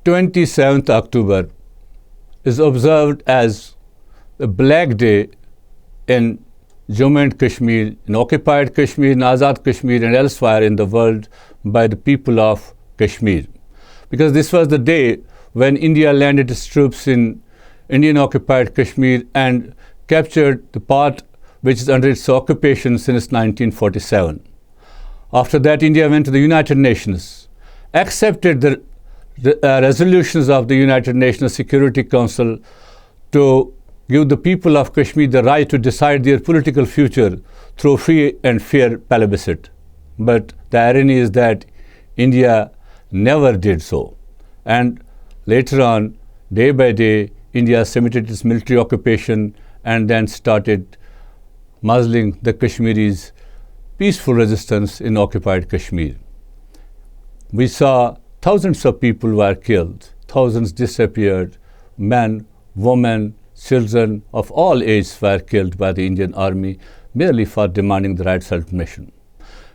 27th October is observed as a Black Day in Jammu and Kashmir, in occupied Kashmir, in Azad Kashmir and elsewhere in the world by the people of Kashmir. Because this was the day when India landed its troops in Indian occupied Kashmir and captured the part which is under its occupation since 1947. After that, India went to the United Nations, accepted the resolutions of the United Nations Security Council to give the people of Kashmir the right to decide their political future through free and fair plebiscite. But the irony is that India never did so. And later on, day by day, India cemented its military occupation and then started muzzling the Kashmiris' peaceful resistance in occupied Kashmir. We saw thousands of people were killed, thousands disappeared, men, women, children of all ages were killed by the Indian army merely for demanding the right self-determination.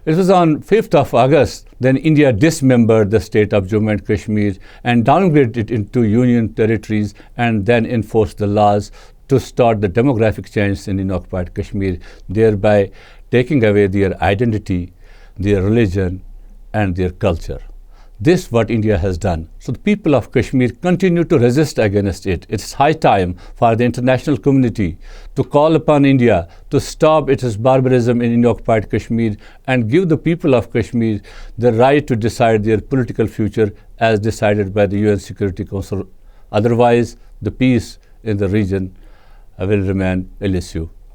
It was on 5th of August then India dismembered the state of Jammu and Kashmir and downgraded it into union territories and then enforced the laws to start the demographic change in occupied Kashmir, thereby taking away their identity, their religion and their culture. This is what India has done. So the people of Kashmir continue to resist against it. It's high time for the international community to call upon India to stop its barbarism in occupied Kashmir and give the people of Kashmir the right to decide their political future as decided by the UN Security Council. Otherwise, the peace in the region will remain elusive.